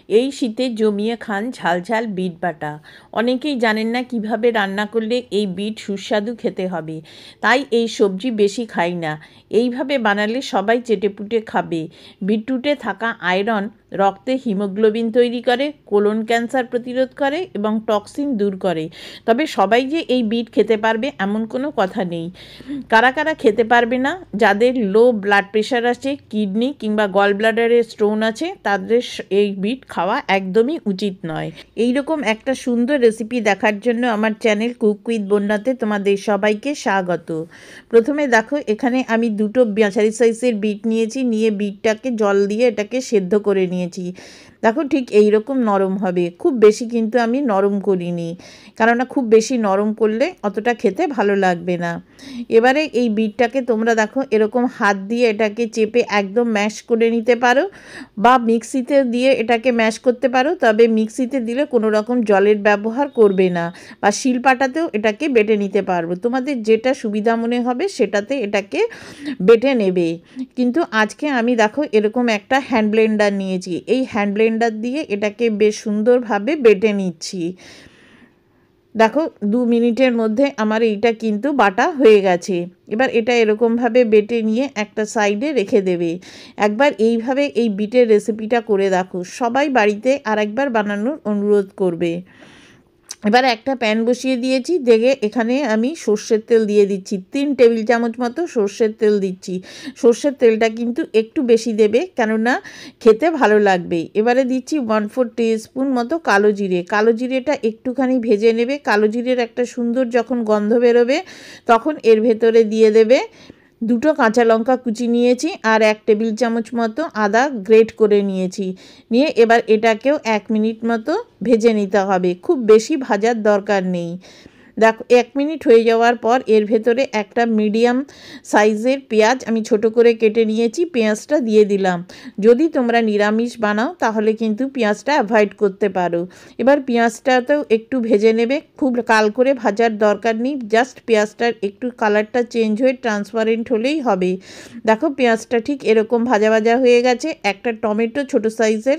এই শীতে জমিয়ে খান ঝাল ঝাল বিট বাটা। অনেকেই জানেন না কিভাবে রান্না করলে এই বিট সুস্বাদু খেতে হবে, তাই এই সবজি বেশি খাই না। এইভাবে বানালে সবাই চেটেপুটে খাবে। বিটরুটে থাকা আয়রন রক্তে হিমোগ্লোবিন তৈরি করে, কোলন ক্যান্সার প্রতিরোধ করে এবং টক্সিন দূর করে। তবে সবাই যে এই বিট খেতে পারবে এমন কোনো কথা নেই। কারা কারা খেতে পারবে না? যাদের লো ব্লাড প্রেশার আছে, কিডনি কিংবা গল ব্লাডারে স্টোন আছে, তাদের এই বিট খাওয়া একদমই উচিত নয়। এই রকম একটা সুন্দর রেসিপি দেখার জন্য আমার চ্যানেল কুক উইথ বন্যাতে তোমাদের সবাইকে স্বাগত। প্রথমে দেখো, এখানে আমি দুটো মাঝারি সাইজের বিট নিয়েছি, নিয়ে বিটটাকে জল দিয়ে এটাকে সেদ্ধ করে নিয়েছি। দেখো ঠিক এই রকম নরম হবে, খুব বেশি কিন্তু আমি নরম করিনি, কেননা খুব বেশি নরম করলে অতটা খেতে ভালো লাগবে না। এবারে এই বিটটাকে তোমরা দেখো এরকম হাত দিয়ে এটাকে চেপে একদম ম্যাশ করে নিতে পারো, বা মিক্সিতে দিয়ে এটাকে ম্যাশ করতে পারো। তবে মিক্সিতে দিলে কোনো রকম জলের ব্যবহার করবে না, বা শিলপাটাতেও এটাকে বেটে নিতে পারবো। তোমাদের যেটা সুবিধা মনে হবে সেটাতে এটাকে বেটে নেবে। কিন্তু আজকে আমি দেখো এরকম একটা হ্যান্ড ব্লেন্ডার নিয়েছি, এই হ্যান্ড ব্লেন্ডার দিয়ে এটাকে বেশ সুন্দরভাবে বেটে নিচ্ছি। দেখো 2 মিনিটের মধ্যে আমার এইটা কিন্তু বাটা হয়ে গেছে। এবার এটা এরকমভাবে বেটে নিয়ে একটা সাইডে রেখে দেবে। একবার এইভাবে এই বিটের রেসিপিটা করে দেখো, সবাই বাড়িতে আরেকবার বানানোর অনুরোধ করবে। এবার একটা প্যান বসিয়ে দিয়েছি, দেখে এখানে আমি সর্ষের তেল দিয়ে দিচ্ছি। 3 টেবিল চামচ মতো সর্ষের তেল দিচ্ছি। সর্ষের তেলটা কিন্তু একটু বেশি দেবে, কেননা খেতে ভালো লাগবে। এবারে দিচ্ছি 1/4 টিস্পুন মতো কালো জিরে। কালো জিরেটা একটুখানি ভেজে নেবে। কালো জিরের একটা সুন্দর যখন গন্ধ বেরোবে, তখন এর ভেতরে দিয়ে দেবে 2টো কাঁচা লঙ্কা কুচি নিয়েছি, আর 1 টেবিল চামচ মতো আদা গ্রেট করে নিয়েছি। নিয়ে এবার এটাকেও 1 মিনিট মতো ভেজে নিতে হবে, খুব বেশি ভাজার দরকার নেই। দেখো 1 মিনিট হয়ে যাওয়ার পর এর ভেতরে একটা মিডিয়াম সাইজের পেঁয়াজ আমি ছোট করে কেটে নিয়েছি, পেঁয়াজটা দিয়ে দিলাম। যদি তোমরা নিরামিষ বানাও তাহলে কিন্তু পেঁয়াজটা অ্যাভয়েড করতে পারো। এবার পেঁয়াজটাতেও একটু ভেজে নেবে, খুব কাল করে ভাজার দরকার নেই, জাস্ট পেঁয়াজটার একটু কালারটা চেঞ্জ হয়ে ট্রান্সপারেন্ট হলেই হবে। দেখো পেঁয়াজটা ঠিক এরকম ভাজা ভাজা হয়ে গেছে। একটা টমেটো ছোট সাইজের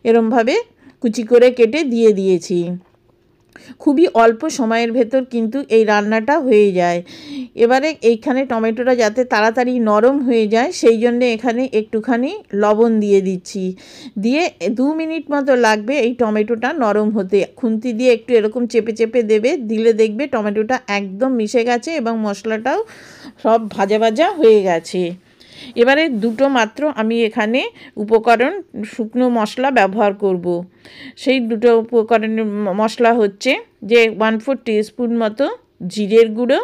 এরমভাবে কুচি করে কেটে দিয়ে দিয়েছি। খুবই অল্প সময়ের ভেতর কিন্তু এই রান্নাটা হয়ে যায়। এবারে এইখানে টমেটোটা যাতে তাড়াতাড়ি নরম হয়ে যায় সেই জন্য এখানে একটুখানি লবণ দিয়ে দিচ্ছি। দিয়ে 2 মিনিট মতো লাগবে এই টমেটোটা নরম হতে। খুন্তি দিয়ে একটু এরকম চেপে চেপে দেবে, দিলে দেখবে টমেটোটা একদম মিশে গেছে এবং মশলাটাও সব ভাজা ভাজা হয়ে গেছে। এবারে 2টো মাত্র আমি এখানে উপকরণ শুকনো মশলা ব্যবহার করব। সেই 2টো উপকরণের মশলা হচ্ছে যে 1/4 টিস্পুন মতো জিরের গুঁড়ো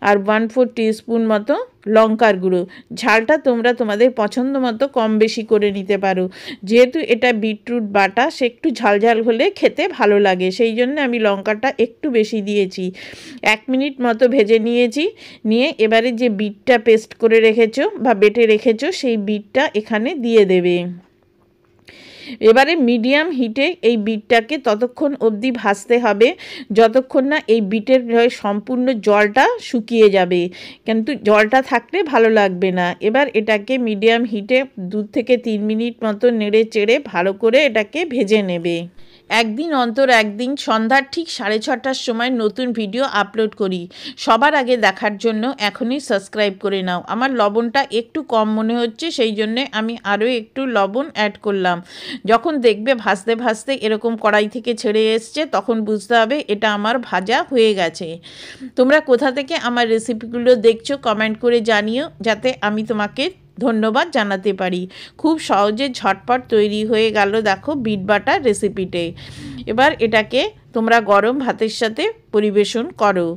আর 1/4 টিস্পুন মতো লঙ্কার গুঁড়ো। ঝালটা তোমরা তোমাদের পছন্দ মতো কম বেশি করে নিতে পারো। যেহেতু এটা বিটরুট বাটা, সে একটু ঝাল ঝাল হলে খেতে ভালো লাগে, সেই জন্য আমি লঙ্কাটা একটু বেশি দিয়েছি। 1 মিনিট মতো ভেজে নিয়েছি। নিয়ে এবারে যে বিটটা পেস্ট করে রেখেছো বা বেটে রেখেছো সেই বিটটা এখানে দিয়ে দেবে। এবারে মিডিয়াম হিটে এই বিটটাকে ততক্ষণ অবধি ভাজতে হবে যতক্ষণ না এই বিটের সম্পূর্ণ জলটা শুকিয়ে যাবে, কিন্তু জলটা থাকলে ভালো লাগবে না। এবার এটাকে মিডিয়াম হিটে 2 থেকে 3 মিনিট মতো নেড়ে চেড়ে ভালো করে এটাকে ভেজে নেবে। একদিন অন্তর একদিন সন্ধ্যার ঠিক 6:30টার সময় নতুন ভিডিও আপলোড করি। সবার আগে দেখার জন্য এখনই সাবস্ক্রাইব করে নাও। আমার লবণটা একটু কম মনে হচ্ছে, সেই জন্যে আমি আরও একটু লবণ অ্যাড করলাম। যখন দেখবে ভাজতে ভাজতে এরকম কড়াই থেকে ছেড়ে এসছে, তখন বুঝতে হবে এটা আমার ভাজা হয়ে গেছে। তোমরা কোথা থেকে আমার রেসিপিগুলো দেখছো কমেন্ট করে জানিও, যাতে আমি তোমাকে ধন্যবাদ জানাতে পারি। খুব সহজে ঝটপট তৈরি হয়ে গেল দেখো বিট বাটার রেসিপিতে। এবার এটাকে তোমরা গরম ভাতের সাথে পরিবেশন করো।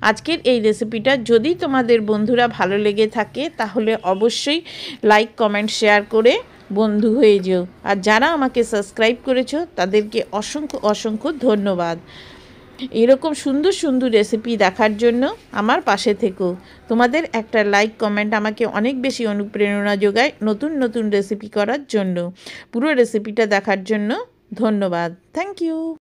আজকের এই রেসিপিটা যদি তোমাদের বন্ধুরা ভালো লেগে থাকে তাহলে অবশ্যই লাইক কমেন্ট শেয়ার করে বন্ধু হয়ে যেও। আর যারা আমাকে সাবস্ক্রাইব করেছো তাদেরকে অসংখ্য অসংখ্য ধন্যবাদ। এরকম সুন্দর সুন্দর রেসিপি দেখার জন্য আমার পাশে থেকো। তোমাদের একটা লাইক কমেন্ট আমাকে অনেক বেশি অনুপ্রেরণা যোগায় নতুন নতুন রেসিপি করার জন্য। পুরো রেসিপিটা দেখার জন্য ধন্যবাদ। Thank you.